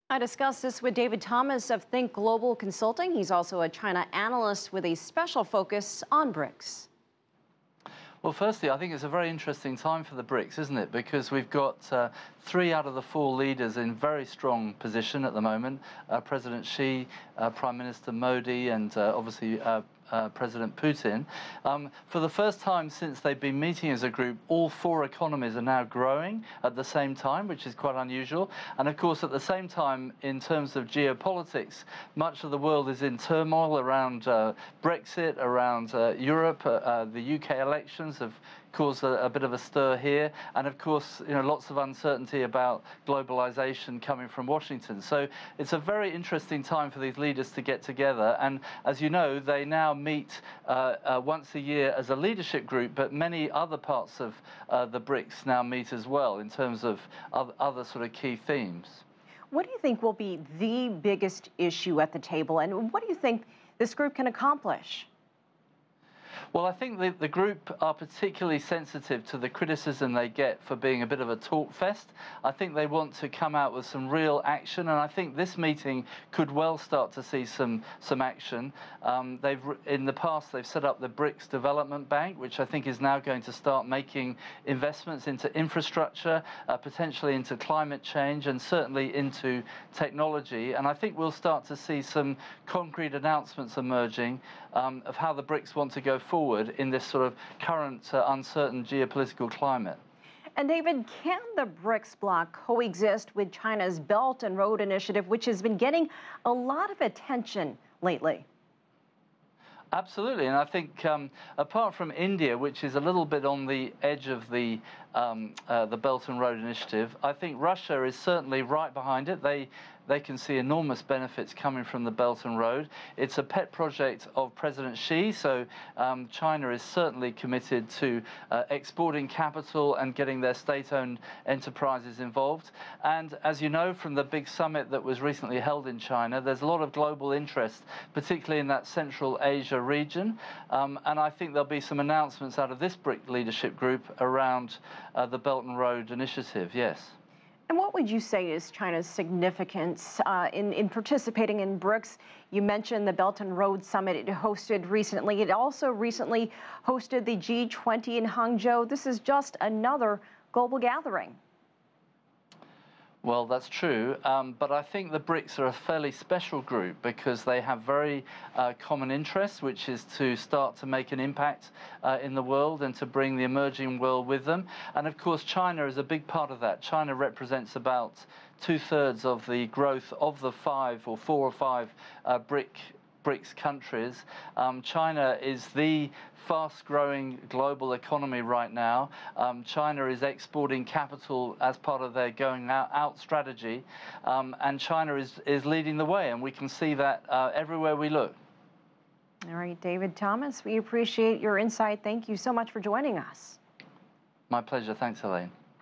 I discussed this with David Thomas of Think Global Consulting. He's also a China analyst with a special focus on BRICS. Well, firstly, I think it's a very interesting time for the BRICS, isn't it? Because we've got 3 out of the 4 leaders in very strong position at the moment. President Xi, Prime Minister Modi, and obviously President Putin. For the first time since they've been meeting as a group, all 4 economies are now growing at the same time, which is quite unusual. And of course, at the same time, in terms of geopolitics, much of the world is in turmoil around Brexit, around Europe. The UK elections have caused a bit of a stir here, and of course, lots of uncertainty about globalization coming from Washington. So it's a very interesting time for these leaders to get together. And as you know, they now meet once a year as a leadership group, but many other parts of the BRICS now meet as well in terms of other sort of key themes. What do you think will be the biggest issue at the table, and what do you think this group can accomplish? Well, I think the group are particularly sensitive to the criticism they get for being a bit of a talk fest. I think they want to come out with some real action, and I think this meeting could well start to see some action. In the past, they've set up the BRICS Development Bank, which I think is now going to start making investments into infrastructure, potentially into climate change, and certainly into technology. And I think we'll start to see some concrete announcements emerging of how the BRICS want to go forward in this sort of current uncertain geopolitical climate. And David, can the BRICS bloc coexist with China's Belt and Road Initiative, which has been getting a lot of attention lately? Absolutely, and I think apart from India, which is a little bit on the edge of the Belt and Road Initiative, I think Russia is certainly right behind it. They can see enormous benefits coming from the Belt and Road. It's a pet project of President Xi, so China is certainly committed to exporting capital and getting their state-owned enterprises involved. And as you know from the big summit that was recently held in China, there's a lot of global interest, particularly in that Central Asia region. And I think there'll be some announcements out of this BRIC leadership group around the Belt and Road Initiative, yes. And what would you say is China's significance in participating in BRICS? You mentioned the Belt and Road Summit it hosted recently. It also recently hosted the G20 in Hangzhou. This is just another global gathering. Well, that's true, but I think the BRICS are a fairly special group because they have very common interests, which is to start to make an impact in the world and to bring the emerging world with them. And of course, China is a big part of that. China represents about 2/3 of the growth of the 4 or 5 BRICS countries. China is the fast-growing global economy right now. China is exporting capital as part of their going out strategy, and China is leading the way, and we can see that everywhere we look. All right, David Thomas, we appreciate your insight. Thank you so much for joining us. My pleasure. Thanks, Elaine.